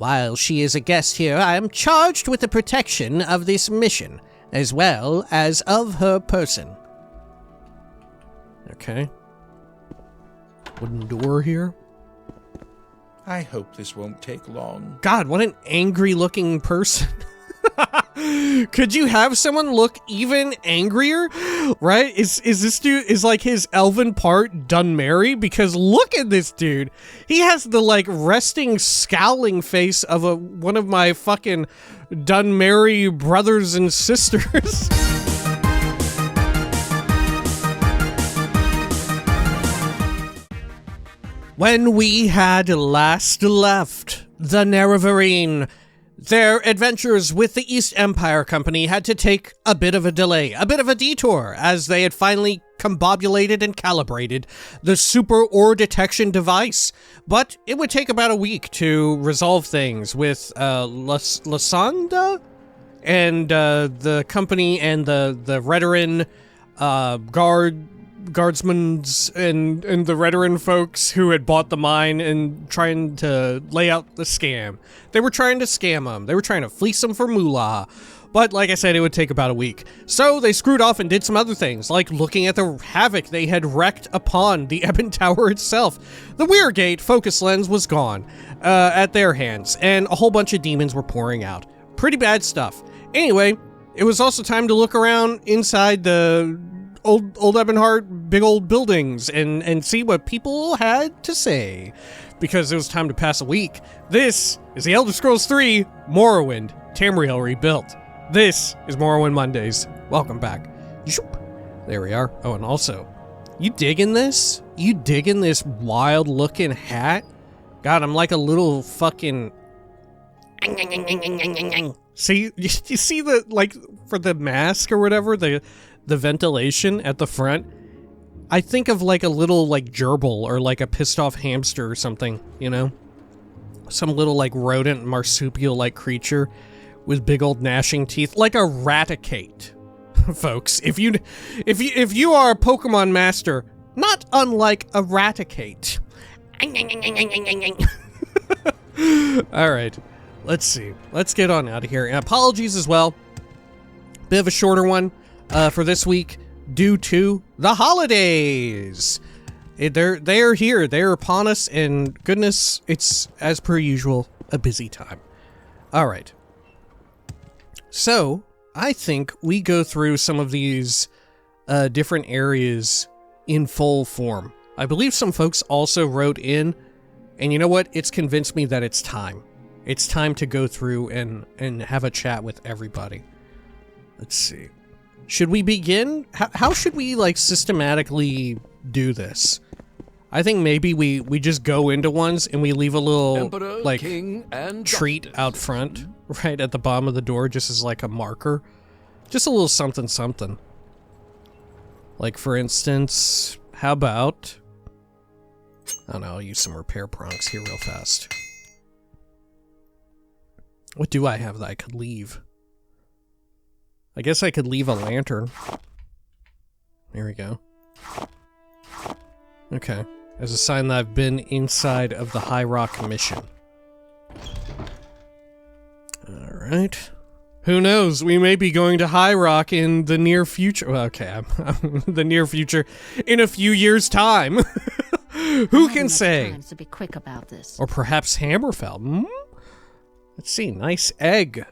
While she is a guest here, I am charged with the protection of this mission, as well as of her person. Okay. Wooden door here. I hope this won't take long. God, what an angry-looking person. Could you have someone look even angrier? Right? Is this dude, is like his elven part done merry? Because look at this dude. He has the like resting, scowling face of one of my fucking done merry brothers and sisters. When we had last left the Nerevarine, their adventures with the East Empire Company had to take a bit of a delay, a bit of a detour, as they had finally combobulated and calibrated the super ore detection device. But it would take about a week to resolve things with Lasanda and the company and the Redoran guardsmen and the Redoran folks who had bought the mine and trying to lay out the scam. They were trying to scam them. They were trying to fleece them for moolah. But like I said, it would take about a week. So they screwed off and did some other things, like looking at the havoc they had wreaked upon the Ebon Tower itself. The Weirgate focus lens was gone at their hands, and a whole bunch of demons were pouring out. Pretty bad stuff. Anyway, it was also time to look around inside the Old Ebonheart big old buildings and see what people had to say, because it was time to pass a week. This is the Elder Scrolls 3 Morrowind Tamriel Rebuilt. This is Morrowind Mondays. Welcome back. There we are. Oh, and also, you digging this? You digging this wild looking hat? God, I'm like a little fucking... See, you see the, like, for the mask or whatever, the ventilation at the front, I think of like a little like gerbil or like a pissed off hamster or something, you know? Some little like rodent marsupial like creature with big old gnashing teeth, like a raticate. Folks, if you are a Pokemon master, not unlike a raticate. All right, let's see. Let's get on out of here. And apologies as well. Bit of a shorter one for this week due to the holidays. They are here. They're upon us, and goodness, it's, as per usual, a busy time. All right. So, I think we go through some of these different areas in full form. I believe some folks also wrote in, and you know what? It's convinced me that it's time. It's time to go through and have a chat with everybody. Let's see. Should we begin? How should we, like, systematically do this? I think maybe we just go into ones and we leave a little, Emperor, like, King, and treat out front, right at the bottom of the door, just as, like, a marker. Just a little something something. Like, for instance, how about... I don't know, I'll use some repair pronks here real fast. What do I have that I could leave? I guess I could leave a lantern. There we go. Okay. As a sign that I've been inside of the High Rock mission. Alright. Who knows? We may be going to High Rock in the near future. Well, okay, I'm the near future. In a few years' time. Who can say? To be quick about this. Or perhaps Hammerfell. Let's see. Nice egg.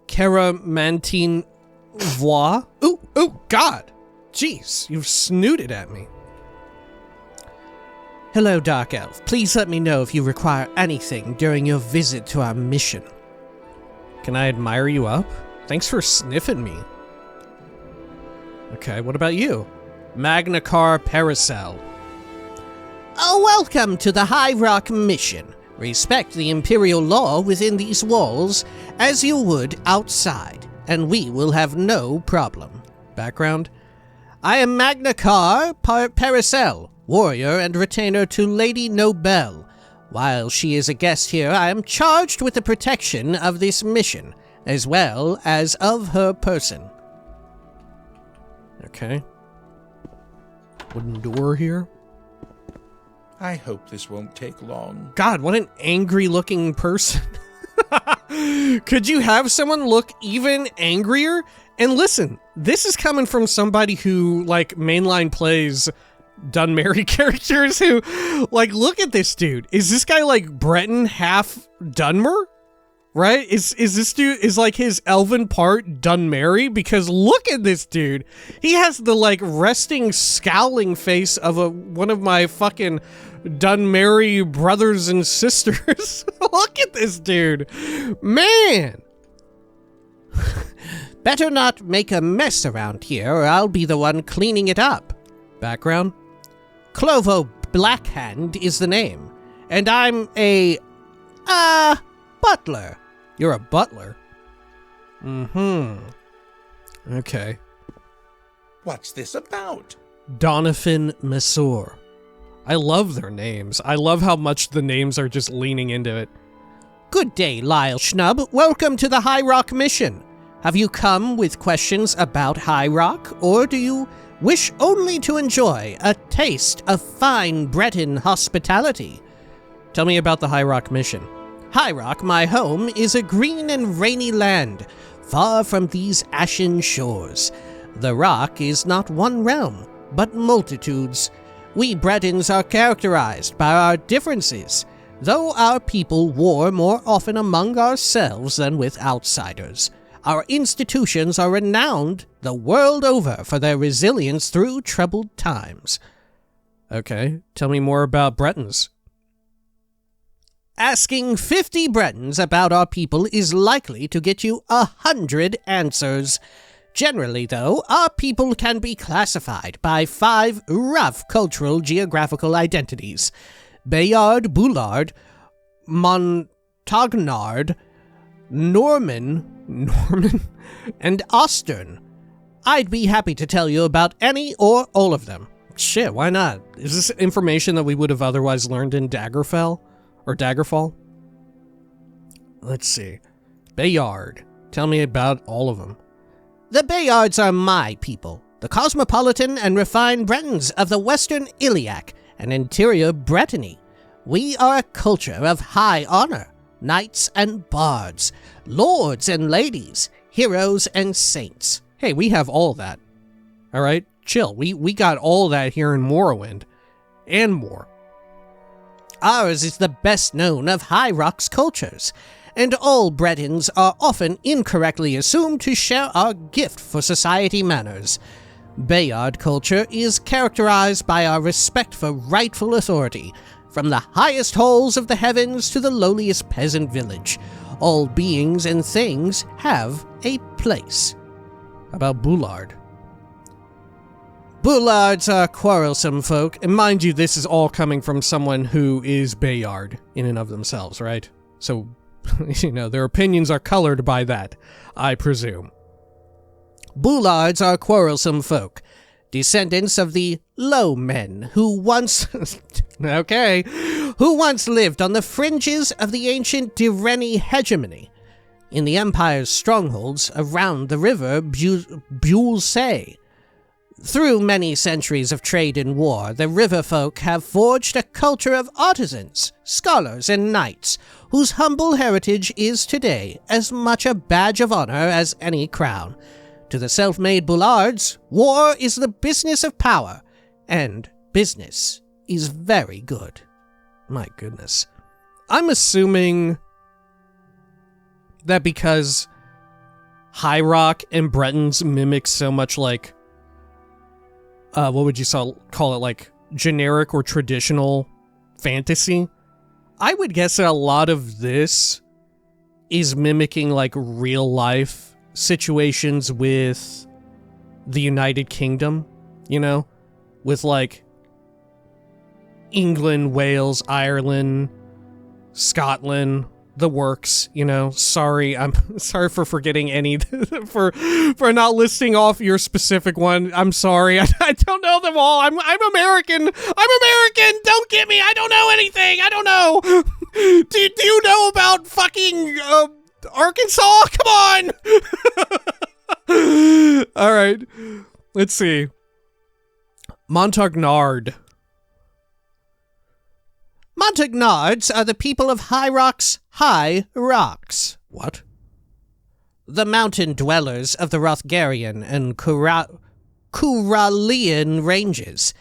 Caramantine voix. Ooh, God. Jeez, you've snooted at me. Hello, Dark Elf. Please let me know if you require anything during your visit to our mission. Can I admire you up? Thanks for sniffing me. Okay, what about you? Magnacar Paracel. Oh, welcome to the High Rock mission. Respect the Imperial law within these walls as you would outside, and we will have no problem. Background? I am Magnacar Paracel, warrior and retainer to Lady Nobel. While she is a guest here, I am charged with the protection of this mission, as well as of her person. Okay. Wooden door here. I hope this won't take long. God, what an angry looking person. Could you have someone look even angrier? And listen, this is coming from somebody who, like, mainline plays Dunmerry characters who, like, look at this dude. Is this guy, like, Breton half Dunmer? Right? Is this dude, is, like, his elven part Dunmerry? Because look at this dude. He has the, like, resting, scowling face of one of my fucking Dunmerry brothers and sisters. Look at this dude. Man. Better not make a mess around here, or I'll be the one cleaning it up. Background? Clovo Blackhand is the name, and I'm a, butler. You're a butler? Mm-hmm. Okay. What's this about? Donovan Mesor. I love their names. I love how much the names are just leaning into it. Good day, Lyle Schnub. Welcome to the High Rock mission. Have you come with questions about High Rock, or do you wish only to enjoy a taste of fine Breton hospitality? Tell me about the High Rock mission. High Rock, my home, is a green and rainy land, far from these ashen shores. The Rock is not one realm, but multitudes. We Bretons are characterized by our differences, though our people war more often among ourselves than with outsiders. Our institutions are renowned the world over for their resilience through troubled times. Okay, tell me more about Bretons. Asking 50 Bretons about our people is likely to get you 100 answers. Generally, though, our people can be classified by 5 rough cultural geographical identities: Bayard, Boulard, Montagnard, Norman, and Ostern. I'd be happy to tell you about any or all of them. Shit, why not? Is this information that we would have otherwise learned in Daggerfell? Or Daggerfall? Let's see. Bayard. Tell me about all of them. The Bayards are my people, the cosmopolitan and refined Bretons of the western Iliac and interior Brittany. We are a culture of high honor, knights and bards, lords and ladies, heroes and saints. Hey, we have all that. Alright? Chill. We got all that here in Morrowind. And more. Ours is the best known of High Rock's cultures, and all Bretons are often incorrectly assumed to share our gift for society manners. Bayard culture is characterized by our respect for rightful authority, from the highest halls of the heavens to the lowliest peasant village. All beings and things have a place. How about Boulard? Boullards are quarrelsome folk, And mind you, this is all coming from someone who is Bayard in and of themselves, right? So, their opinions are colored by that, I presume. Boullards are quarrelsome folk, descendants of the Low Men, who once lived on the fringes of the ancient Direni hegemony, in the Empire's strongholds around the river Bulsay. Through many centuries of trade and war, the river folk have forged a culture of artisans, scholars, and knights, whose humble heritage is today as much a badge of honor as any crown. To the self-made Boullards, war is the business of power, and business is very good. My goodness. I'm assuming that because High Rock and Bretons mimic so much like what would you call it, like generic or traditional fantasy? I would guess that a lot of this is mimicking like real life situations with the United Kingdom, with like England, Wales, Ireland, Scotland, the works, sorry, I'm sorry for forgetting any, for not listing off your specific one. I'm sorry, I don't know them all. I'm American. Don't get me. I don't know anything. I don't know. Do you know about fucking Arkansas? Come on. All right, let's see. Montagnard. Montagnards are the people of High Rocks. What? The mountain dwellers of the Rothgarian and Kuralian ranges.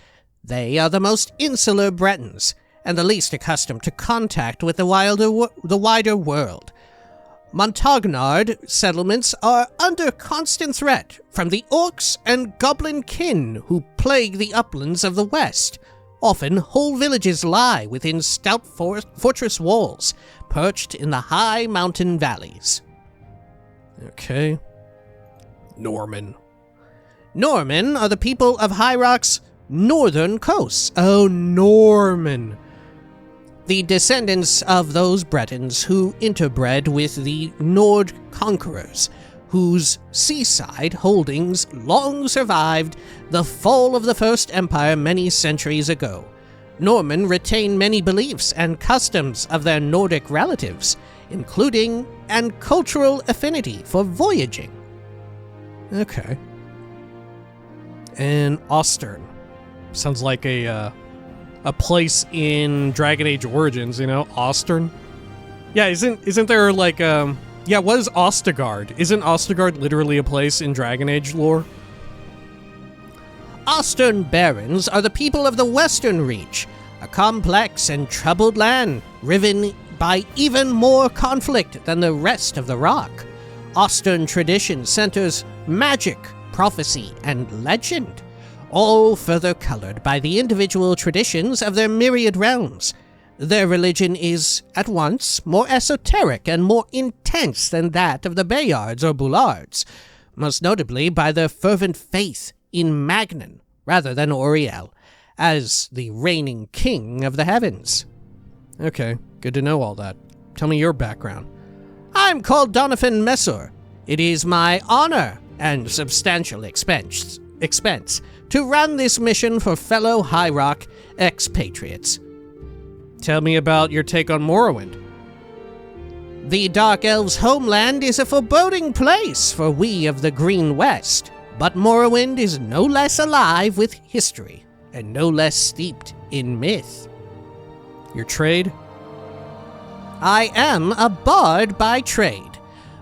They are the most insular Bretons, and the least accustomed to contact with the wider world. Montagnard settlements are under constant threat from the orcs and goblin kin who plague the uplands of the west. Often, whole villages lie within stout fortress walls, perched in the high mountain valleys. Okay. Norman are the people of High Rock's northern coasts. Oh, Norman. The descendants of those Bretons who interbred with the Nord conquerors, whose seaside holdings long survived the fall of the First Empire many centuries ago. Norman retain many beliefs and customs of their Nordic relatives, including an cultural affinity for voyaging. Okay. And Austern. Sounds like a place in Dragon Age Origins, you know, Austern. Yeah, isn't there like yeah, what is Ostegard? Isn't Ostegard literally a place in Dragon Age lore? Austern Barons are the people of the Western Reach, a complex and troubled land, riven by even more conflict than the rest of the Rock. Austern tradition centers magic, prophecy, and legend, all further colored by the individual traditions of their myriad realms. Their religion is, at once, more esoteric and more intense than that of the Bayards or Bullards, most notably by their fervent faith in Magnan, rather than Auriel, as the reigning king of the heavens. Okay, good to know all that. Tell me your background. I'm called Donovan Messor. It is my honor and substantial expense to run this mission for fellow High Rock expatriates. Tell me about your take on Morrowind. The Dark Elves' homeland is a foreboding place for we of the Green West, but Morrowind is no less alive with history and no less steeped in myth. Your trade? I am a bard by trade,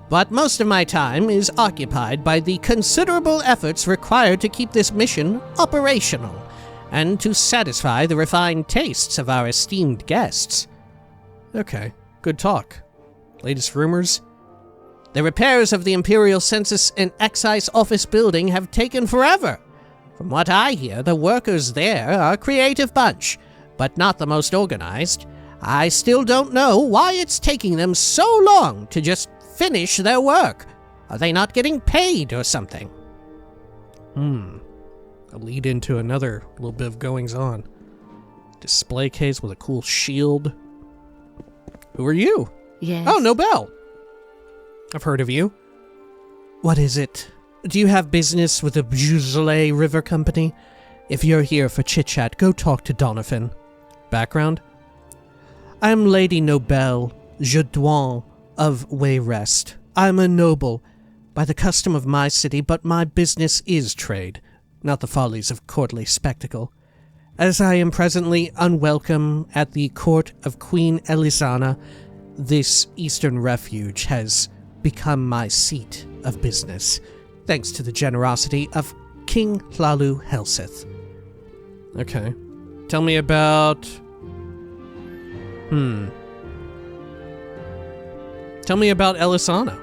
but most of my time is occupied by the considerable efforts required to keep this mission operational and to satisfy the refined tastes of our esteemed guests. Okay, good talk. Latest rumors? The repairs of the Imperial Census and Excise Office building have taken forever. From what I hear, the workers there are a creative bunch, but not the most organized. I still don't know why it's taking them so long to just finish their work. Are they not getting paid or something? A lead into another little bit of goings on. Display case with a cool shield. Who are you? Yes. Oh, Nobel. I've heard of you. What is it? Do you have business with the Beaujolais River Company? If you're here for chit-chat, go talk to Donovan. Background? I'm Lady Nobel Jedouin of Wayrest. I'm a noble by the custom of my city, but my business is trade, not the follies of courtly spectacle. As I am presently unwelcome at the court of Queen Elisana, this eastern refuge has become my seat of business, thanks to the generosity of King Hlalu Helseth. Okay. Tell me about... Tell me about Elisana.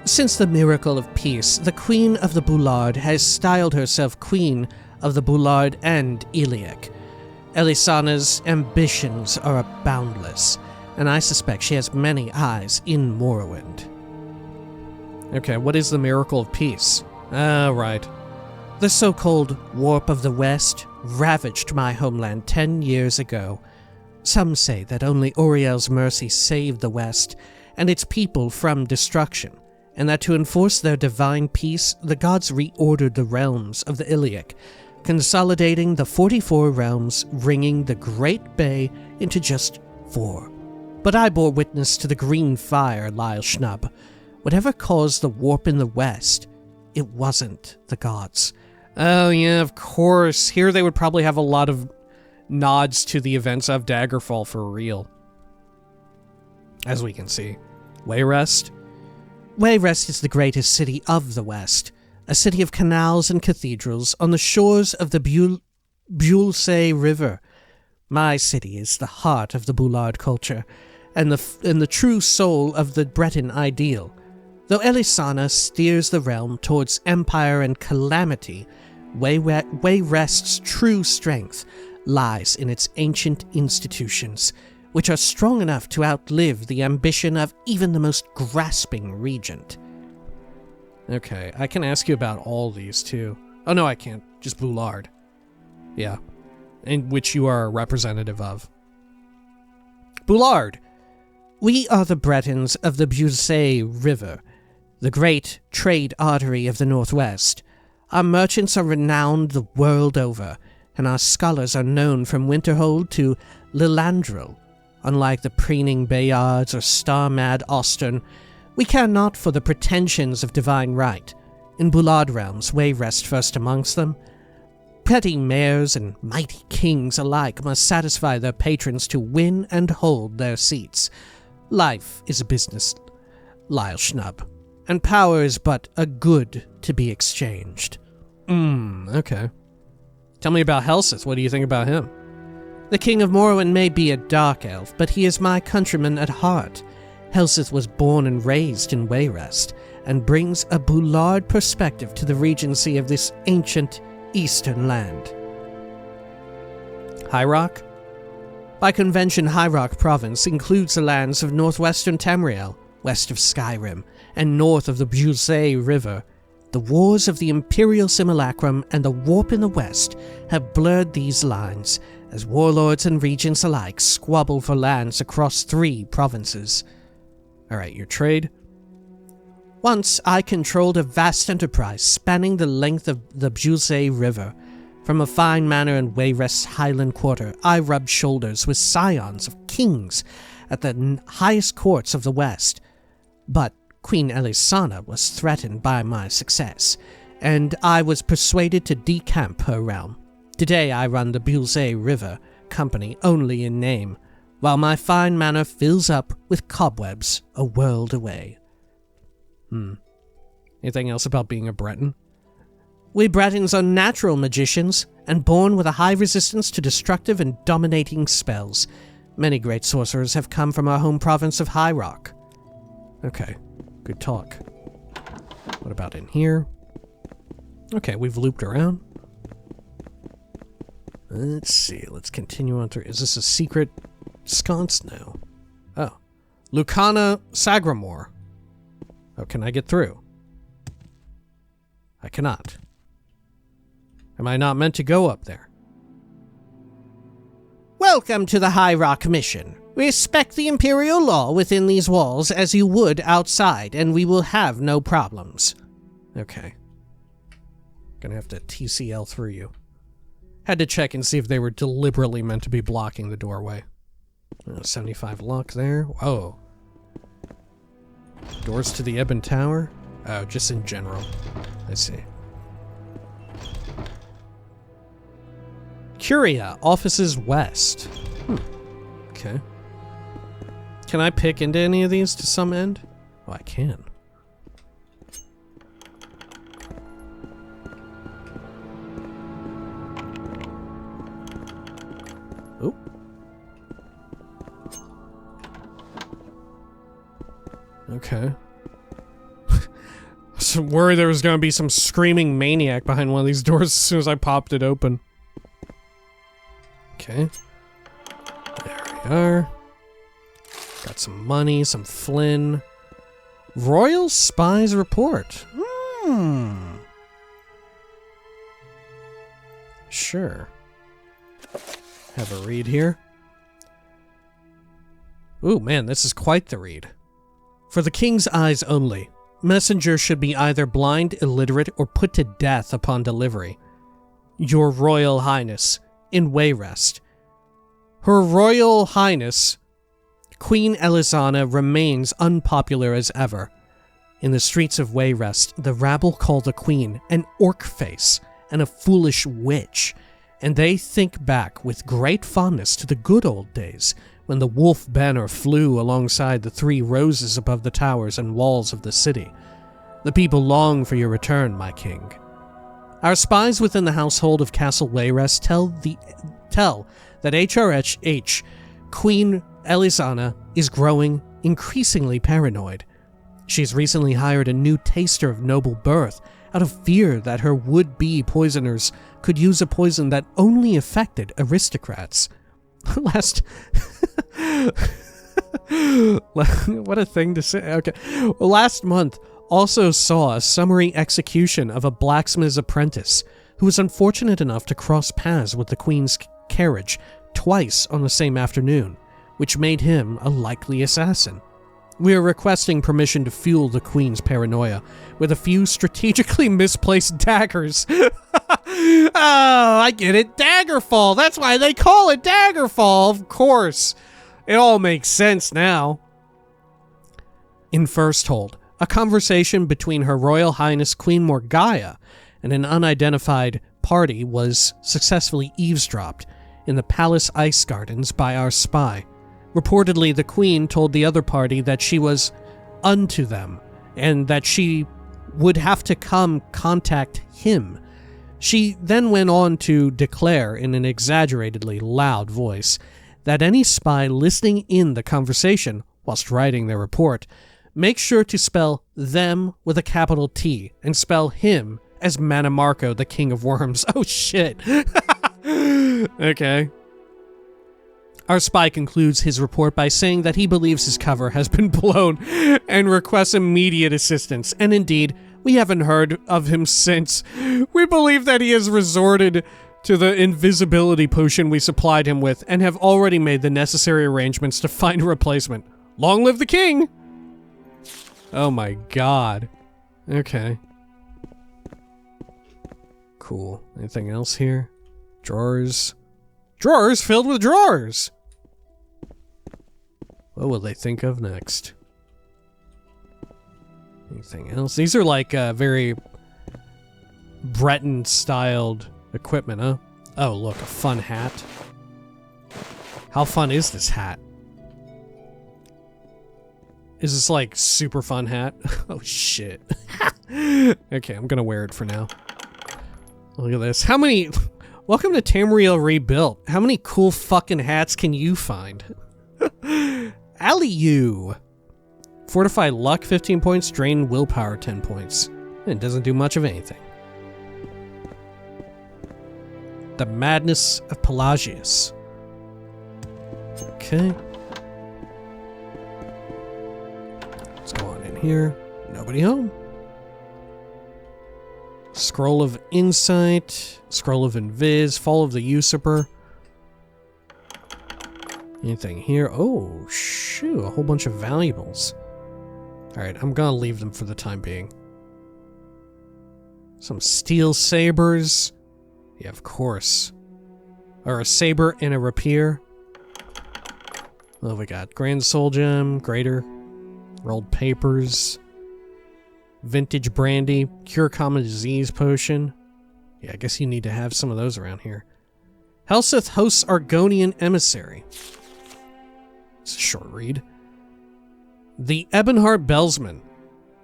Since the miracle of peace, the Queen of the Bullard has styled herself Queen of the Bullard and Iliac. Elisana's ambitions are boundless, and I suspect she has many eyes in Morrowind. Okay, what is the miracle of peace? Right. The so-called Warp of the West ravaged my homeland 10 years ago. Some say that only Auriel's mercy saved the West and its people from destruction, and that to enforce their divine peace, the gods reordered the realms of the Iliac, consolidating the 44 realms, ringing the Great Bay into just 4. But I bore witness to the green fire, Lyle Schnub. Whatever caused the warp in the West, it wasn't the gods. Oh yeah, of course. Here they would probably have a lot of nods to the events of Daggerfall for real. As we can see. Wayrest? Wayrest is the greatest city of the West, a city of canals and cathedrals on the shores of the Bullseye River. My city is the heart of the Bullard culture, and the true soul of the Breton ideal. Though Elisana steers the realm towards empire and calamity, Wayrest's true strength lies in its ancient institutions, which are strong enough to outlive the ambition of even the most grasping regent. Okay, I can ask you about all these too. Oh no, I can't. Just Bullard. Yeah. In which you are a representative of. Bullard! We are the Bretons of the Bullseye River, the great trade artery of the Northwest. Our merchants are renowned the world over, and our scholars are known from Winterhold to Lilandril. Unlike the preening Bayards or star-mad Ostern, we care not for the pretensions of divine right. In Bullard realms, Wayrest first amongst them. Petty mayors and mighty kings alike must satisfy their patrons to win and hold their seats. Life is a business, Lyle Schnub, and power is but a good to be exchanged. Okay. Tell me about Helseth. What do you think about him? The King of Morrowind may be a dark elf, but he is my countryman at heart. Helseth was born and raised in Wayrest, and brings a Bullard perspective to the regency of this ancient eastern land. High Rock? By convention, High Rock Province includes the lands of northwestern Tamriel, west of Skyrim, and north of the Bullseye River. The wars of the Imperial Simulacrum and the Warp in the West have blurred these lines, as warlords and regents alike squabble for lands across 3 provinces. Alright, your trade? Once I controlled a vast enterprise spanning the length of the Bullseye River. From a fine manor in Wayrest's Highland Quarter, I rubbed shoulders with scions of kings at the highest courts of the West. But Queen Elisana was threatened by my success, and I was persuaded to decamp her realm. Today I run the Bullseye River Company only in name, while my fine manor fills up with cobwebs a world away. Anything else about being a Breton? We Bretons are natural magicians, and born with a high resistance to destructive and dominating spells. Many great sorcerers have come from our home province of High Rock. Okay, good talk. What about in here? Okay, we've looped around. Let's see, let's continue on through. Is this a secret sconce now? Oh. Lucana Sagramore. Oh, can I get through? I cannot. Am I not meant to go up there? Welcome to the High Rock Mission. Respect the Imperial law within these walls as you would outside, and we will have no problems. Okay. Gonna have to TCL through you. Had to check and see if they were deliberately meant to be blocking the doorway. 75 luck there. Whoa. Doors to the Ebon Tower? Oh, just in general. I see. Curia, offices west. Okay. Can I pick into any of these to some end? Oh, I can. Oh. Okay. I was worried there was going to be some screaming maniac behind one of these doors as soon as I popped it open. Okay. There we are. Got some money, some Flynn. Royal Spies Report. Sure. Have a read here. Ooh, man, this is quite the read. For the king's eyes only, messengers should be either blind, illiterate, or put to death upon delivery. Your Royal Highness, in Wayrest. Her Royal Highness, Queen Elisana, remains unpopular as ever. In the streets of Wayrest, the rabble call the Queen an orc face and a foolish witch, and they think back with great fondness to the good old days when the wolf banner flew alongside the 3 roses above the towers and walls of the city. The people long for your return, my king. Our spies within the household of Castle Wayrest tell that HRH Queen Elisana is growing increasingly paranoid. She's recently hired a new taster of noble birth out of fear that her would-be poisoners could use a poison that only affected aristocrats. What a thing to say. Okay. Last month also saw a summary execution of a blacksmith's apprentice who was unfortunate enough to cross paths with the Queen's carriage twice on the same afternoon, which made him a likely assassin. We are requesting permission to fuel the Queen's paranoia with a few strategically misplaced daggers. Oh, I get it. Daggerfall. That's why they call it Daggerfall, of course. It all makes sense now. In First Hold, a conversation between Her Royal Highness Queen Morgaya and an unidentified party was successfully eavesdropped in the palace ice gardens by our spy. Reportedly, the Queen told the other party that she was unto them and that she would have to come contact him. She then went on to declare in an exaggeratedly loud voice that any spy listening in the conversation whilst writing their report make sure to spell them with a capital T and spell him as Manimarco, the King of Worms. Oh shit. Okay. Our spy concludes his report by saying that he believes his cover has been blown and requests immediate assistance. And indeed, we haven't heard of him since. We believe that he has resorted to the invisibility potion we supplied him with and have already made the necessary arrangements to find a replacement. Long live the king! Oh my god. Okay. Cool. Anything else here? Drawers. Drawers filled with drawers! What will they think of next? Anything else? These are like very Breton-styled equipment, huh? Oh, look, a fun hat. How fun is this hat? Is this like super fun hat? Oh shit. Okay, I'm gonna wear it for now. Look at this. How many... Welcome to Tamriel Rebuilt. How many cool fucking hats can you find? Alley-you. Fortify luck 15 points, drain willpower 10 points. It doesn't do much of anything. The Madness of Pelagius. Okay. Let's go on in here. Nobody home. Scroll of Insight, Scroll of Invis, Fall of the Usurper. Anything here? Oh, shoot, a whole bunch of valuables. Alright, I'm gonna leave them for the time being. Some steel sabers. Yeah, of course. Or a saber and a rapier. What have we got? Grand Soul Gem, Greater, Rolled Papers. Vintage Brandy, Cure Common Disease Potion. Yeah, I guess you need to have some of those around here. Helseth hosts Argonian Emissary. It's a short read. The Ebonheart Bellsman.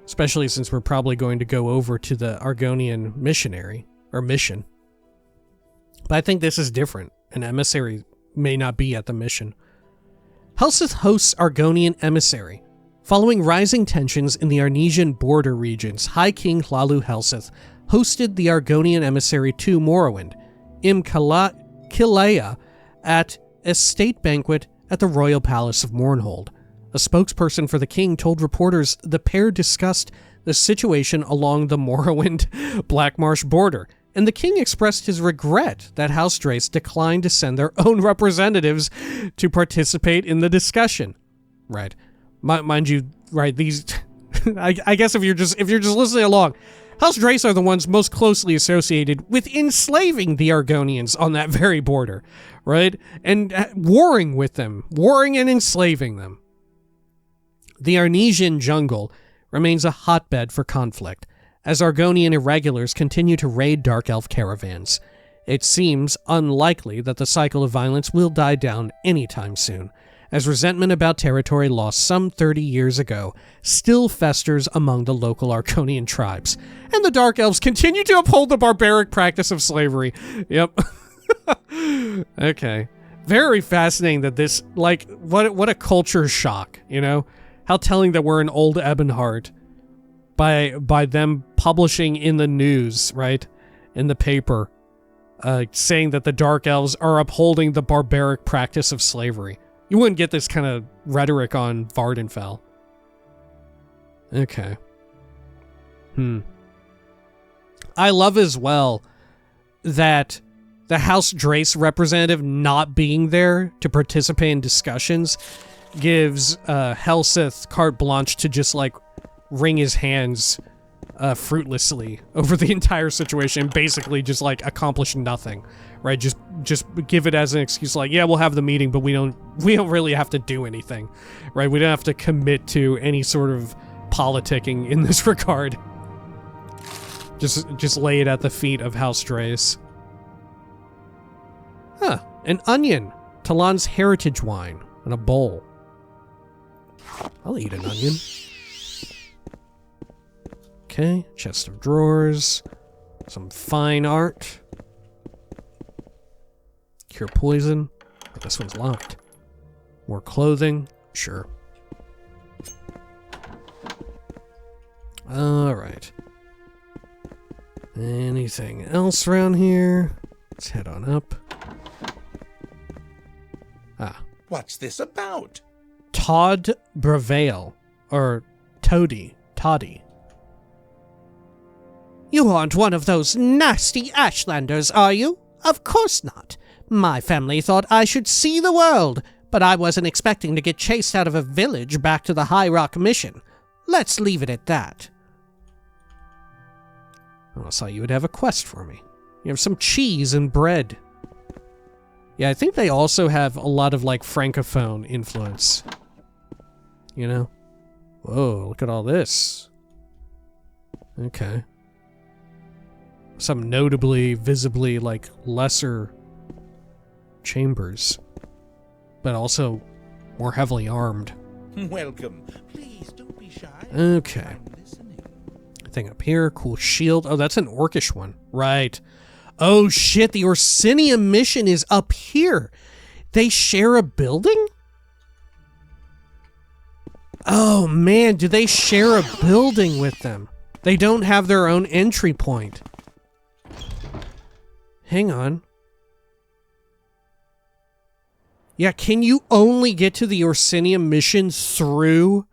Especially since we're probably going to go over to the Argonian missionary, or mission. But I think this is different. An emissary may not be at the mission. Helseth hosts Argonian Emissary. Following rising tensions in the Arnesian border regions, High King Hlalu Helseth hosted the Argonian emissary to Morrowind, Kilea, at a state banquet at the Royal Palace of Mournhold. A spokesperson for the king told reporters the pair discussed the situation along the Morrowind Blackmarsh border, and the king expressed his regret that House Drace declined to send their own representatives to participate in the discussion. Right. Mind you, right, these... I guess if you're just listening along, House Drace are the ones most closely associated with enslaving the Argonians on that very border, right? And warring with them, warring and enslaving them. The Arnesian jungle remains a hotbed for conflict, as Argonian irregulars continue to raid Dark Elf caravans. It seems unlikely that the cycle of violence will die down anytime soon, as resentment about territory lost some 30 years ago still festers among the local Arconian tribes, and the Dark Elves continue to uphold the barbaric practice of slavery. Yep. Okay. Very fascinating that this, like, what a culture shock, you know? How telling that we're an Old Ebonheart by them publishing in the news, right? In the paper, saying that the Dark Elves are upholding the barbaric practice of slavery. You wouldn't get this kind of rhetoric on Vardenfell. Okay. I love as well that the House Drace representative not being there to participate in discussions gives Helseth carte blanche to just, like, wring his hands fruitlessly over the entire situation and basically just, like, accomplish nothing, right? Just give it as an excuse, like, yeah, we'll have the meeting, but we don't really have to do anything, right? We don't have to commit to any sort of politicking in this regard. Just lay it at the feet of House Drace. Huh, an onion. Talon's heritage wine in a bowl. I'll eat an onion. Okay, chest of drawers. Some fine art. Cure poison. Oh, this one's locked. More clothing. Sure. Alright. Anything else around here? Let's head on up. What's this about? Todd Brevale. Or Toddy. You aren't one of those nasty Ashlanders, are you? Of course not. My family thought I should see the world, but I wasn't expecting to get chased out of a village back to the High Rock mission. Let's leave it at that. I thought you would have a quest for me. You have some cheese and bread. Yeah, I think they also have a lot of, like, Francophone influence. You know? Whoa, look at all this. Okay. Some notably, visibly, like, lesser chambers. But also more heavily armed. Welcome. Please don't be shy. Okay. I'm listening. Thing up here, cool shield. Oh, that's an orcish one. Right. Oh shit, the Orsinium mission is up here. They share a building? Oh man, do they share a building with them? They don't have their own entry point. Hang on. Yeah, can you only get to the Orsinium mission through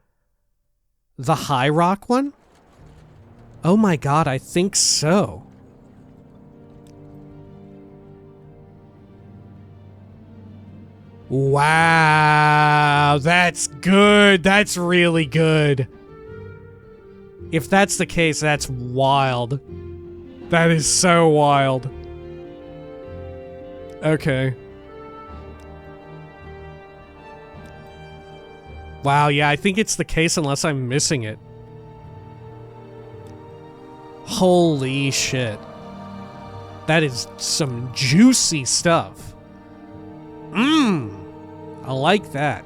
the High Rock one? Oh my god, I think so. Wow, that's good. That's really good. If that's the case, that's wild. That is so wild. Okay. Wow, yeah, I think it's the case unless I'm missing it. Holy shit. That is some juicy stuff. I like that.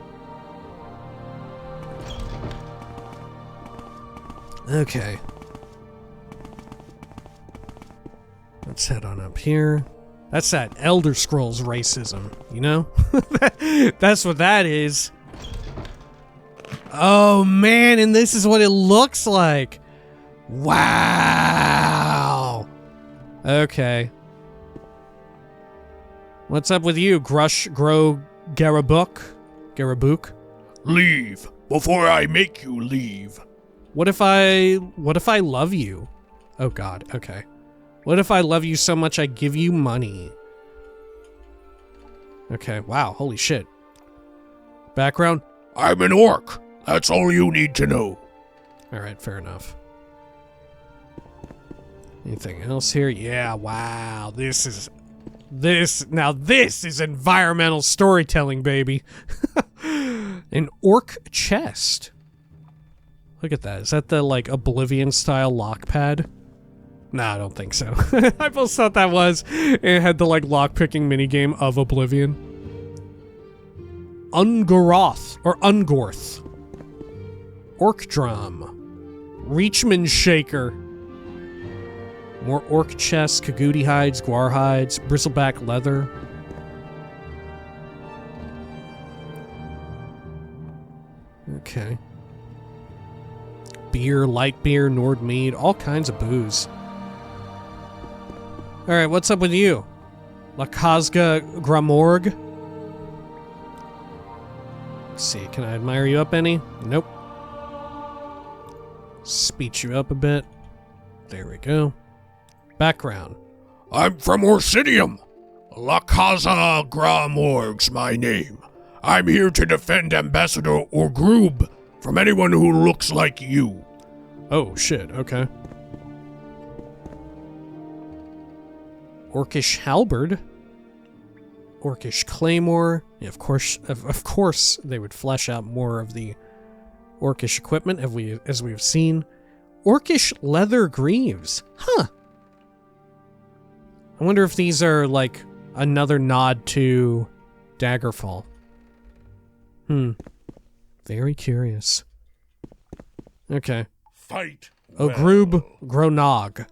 Okay. Let's head on up here. That's that Elder Scrolls racism, you know? That's what that is. Oh man, and this is what it looks like. Wow. Okay. What's up with you, Garabuk? Leave before I make you leave. What if I love you? Oh god, okay. What if I love you so much I give you money? Okay, wow, holy shit. Background? I'm an orc. That's all you need to know. Alright, fair enough. Anything else here? Yeah, wow, this is environmental storytelling, baby. An orc chest. Look at that. Is that the, like, Oblivion-style lock pad? Nah, I don't think so. I almost thought that was. It had the, like, lock-picking minigame of Oblivion. Ungoroth, or Ungorth. Orc Drum. Reachman Shaker. More orc chests, Kagudi hides, Guar hides, bristleback leather. Okay. Beer, light beer, Nord mead, all kinds of booze. Alright, what's up with you? La Kazga Gramorg? Let's see, can I admire you up any? Nope. Speech you up a bit. There we go. Background. I'm from Orsinium. La Casa Gramorg's my name. I'm here to defend Ambassador Orgrub from anyone who looks like you. Oh, shit, okay. Orcish halberd. Orcish claymore. Yeah, of course, they would flesh out more of the orcish equipment as we've seen. Orcish leather greaves. Huh. I wonder if these are, like, another nod to Daggerfall. Very curious. Okay. Fight. Ogrub Gronog.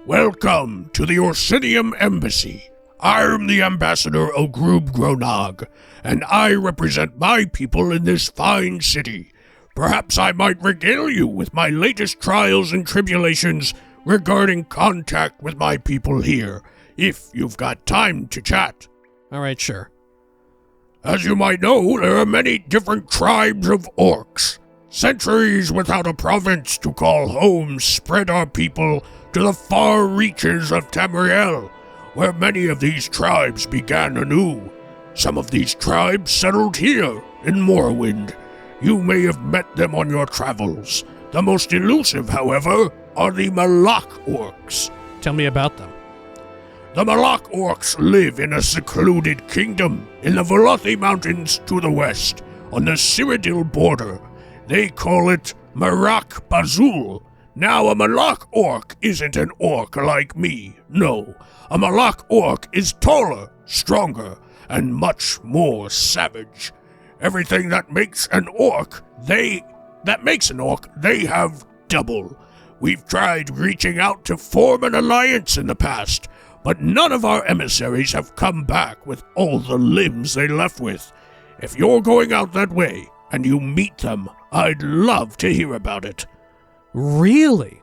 Welcome to the Orsinium Embassy. I'm the Ambassador Ogrub Gronog, and I represent my people in this fine city. Perhaps I might regale you with my latest trials and tribulations regarding contact with my people here, if you've got time to chat. Alright, sure. As you might know, there are many different tribes of orcs. Centuries without a province to call home spread our people to the far reaches of Tamriel, where many of these tribes began anew. Some of these tribes settled here in Morrowind. You may have met them on your travels. The most elusive, however, are the Malak orcs. Tell me about them. The Malak orcs live in a secluded kingdom in the Velothi Mountains to the west, on the Cyrodiil border. They call it Marak Bazul. Now, a Malak orc isn't an orc like me. No, a Malak orc is taller, stronger, and much more savage. Everything that makes an orc, they have double. We've tried reaching out to form an alliance in the past, but none of our emissaries have come back with all the limbs they left with. If you're going out that way and you meet them, I'd love to hear about it. Really?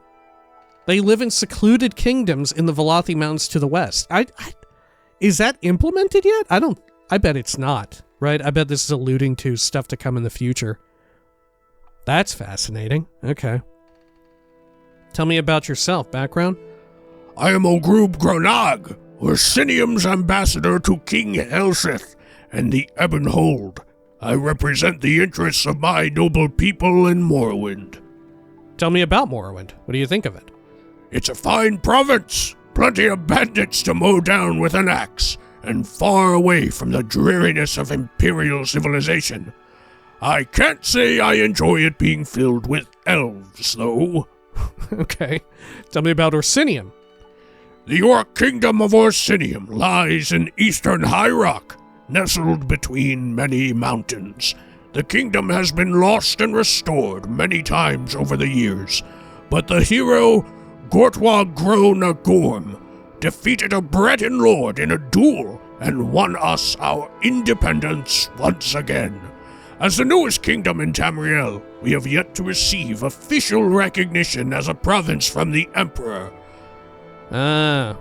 They live in secluded kingdoms in the Velothi Mountains to the west. Is that implemented yet? I bet it's not, right? I bet this is alluding to stuff to come in the future. That's fascinating. Okay. Tell me about yourself. Background? I am Ogrub Gronog, Orsinium's ambassador to King Helseth and the Ebonheart. I represent the interests of my noble people in Morrowind. Tell me about Morrowind. What do you think of it? It's a fine province, plenty of bandits to mow down with an axe, and far away from the dreariness of Imperial civilization. I can't say I enjoy it being filled with elves, though. Okay. Tell me about Orsinium. The Orc Kingdom of Orsinium lies in eastern High Rock, nestled between many mountains. The kingdom has been lost and restored many times over the years, but the hero Gortwa Grona Gorm defeated a Breton lord in a duel and won us our independence once again. As the newest kingdom in Tamriel, we have yet to receive official recognition as a province from the Emperor. Tell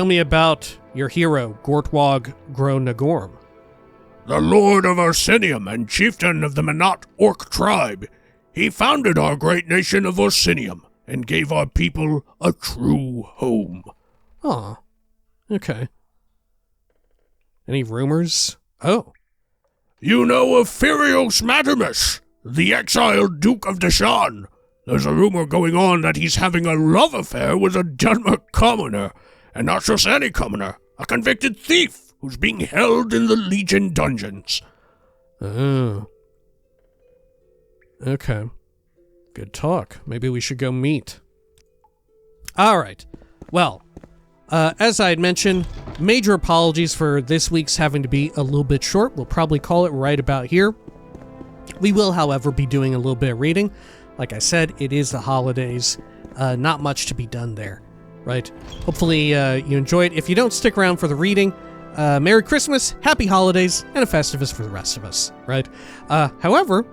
me about your hero, Gortwag Gronagorm. The Lord of Orsinium and chieftain of the Manat Orc tribe. He founded our great nation of Orsinium and gave our people a true home. Aw. Okay. Any rumors? Oh. You know of Firios Matamus, the exiled Duke of Deshan. There's a rumor going on that he's having a love affair with a Dunmer commoner, and not just any commoner, a convicted thief who's being held in the Legion dungeons. Oh. Okay. Good talk. Maybe we should go meet. Alright. Well, as I had mentioned, major apologies for this week's having to be a little bit short. We'll probably call it right about here. We will, however, be doing a little bit of reading. Like I said, it is the holidays. Not much to be done there, right? Hopefully you enjoy it. If you don't stick around for the reading, Merry Christmas, Happy Holidays, and a Festivus for the rest of us, right? However,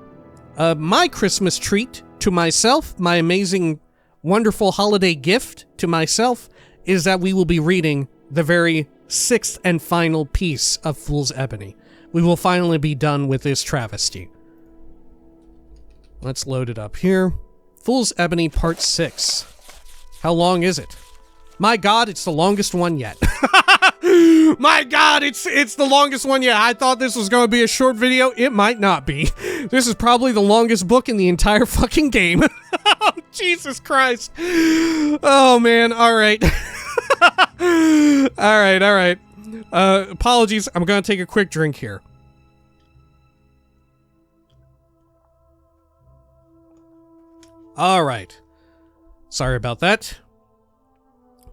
my Christmas treat to myself, my amazing, wonderful holiday gift to myself, is that we will be reading the very 6th and final piece of Fool's Ebony. We will finally be done with this travesty. Let's load it up here. Fool's Ebony Part 6. How long is it? My god, it's the longest one yet. My god, it's the longest one yet. I thought this was going to be a short video. It might not be. This is probably the longest book in the entire fucking game. Jesus Christ. Oh, man. All right. All right. Apologies. I'm going to take a quick drink here. All right. Sorry about that.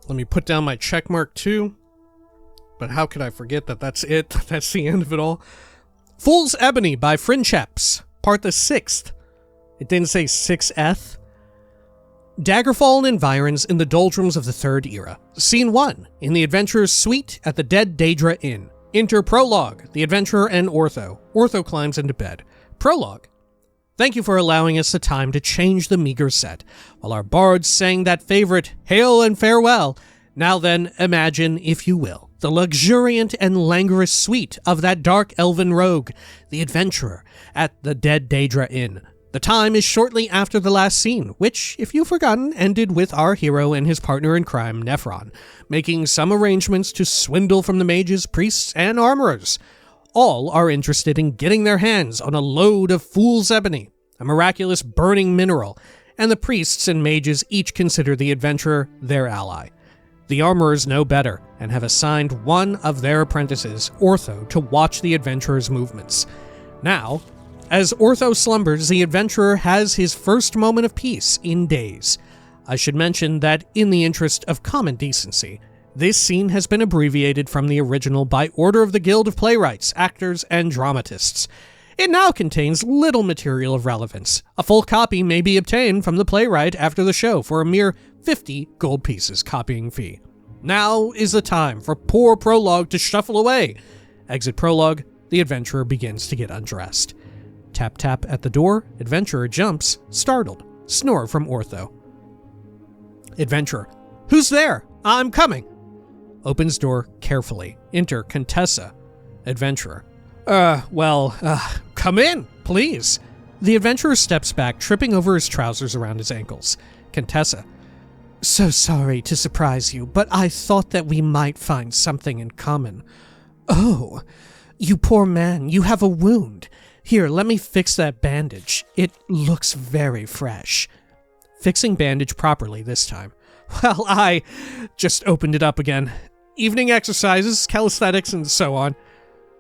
Let me put down my check mark too. But how could I forget that that's it? That's the end of it all. Fool's Ebony by Frinchaps, part the 6th. It didn't say 6th. Daggerfall and environs in the doldrums of the Third Era. Scene 1, in the adventurer's suite at the Dead Daedra Inn. Enter Prologue, the adventurer and Ortho. Ortho climbs into bed. Prologue. Thank you for allowing us the time to change the meager set, while our bards sang that favorite, Hail and Farewell. Now then, imagine, if you will, the luxuriant and languorous suite of that dark elven rogue, the adventurer, at the Dead Daedra Inn. The time is shortly after the last scene, which, if you've forgotten, ended with our hero and his partner in crime, Nephron, making some arrangements to swindle from the mages, priests, and armorers. All are interested in getting their hands on a load of Fool's Ebony, a miraculous burning mineral, and the priests and mages each consider the adventurer their ally. The armorers know better, and have assigned one of their apprentices, Ortho, to watch the adventurer's movements. Now, as Ortho slumbers, the adventurer has his first moment of peace in days. I should mention that, in the interest of common decency, this scene has been abbreviated from the original by order of the Guild of Playwrights, Actors, and Dramatists. It now contains little material of relevance. A full copy may be obtained from the playwright after the show for a mere 50 gold pieces copying fee. Now is the time for poor Prologue to shuffle away. Exit Prologue, the adventurer begins to get undressed. Tap tap at the door, adventurer jumps, startled. Snore from Ortho. Adventurer, who's there? I'm coming. Opens door carefully. Enter Contessa. Adventurer. Come in, please. The adventurer steps back, tripping over his trousers around his ankles. Contessa. So sorry to surprise you, but I thought that we might find something in common. Oh, you poor man, you have a wound. Here, let me fix that bandage. It looks very fresh. Fixing bandage properly this time. Well, I just opened it up again. Evening exercises, calisthenics, and so on.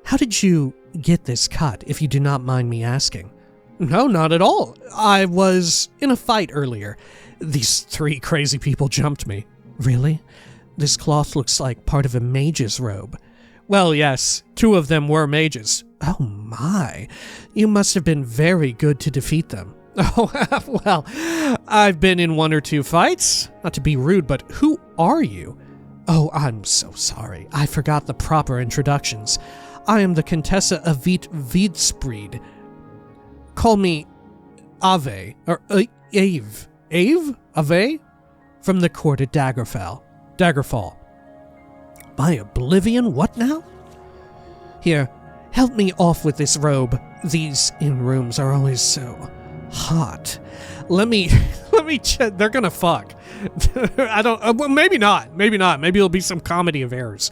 How did you get this cut, if you do not mind me asking? No, not at all. I was in a fight earlier. These 3 crazy people jumped me. Really? This cloth looks like part of a mage's robe. Well, yes, 2 of them were mages. Oh my, you must have been very good to defeat them. Oh, well, I've been in 1 or 2 fights. Not to be rude, but who are you? Oh, I'm so sorry. I forgot the proper introductions. I am the Contessa of Vidspreed. Call me Ave, or Ave. Ave? From the court at Daggerfall. By Oblivion, what now? Here, help me off with this robe. These inn rooms are always so hot. Let me check. They're gonna fuck. I don't, well, maybe not. Maybe it'll be some comedy of errors.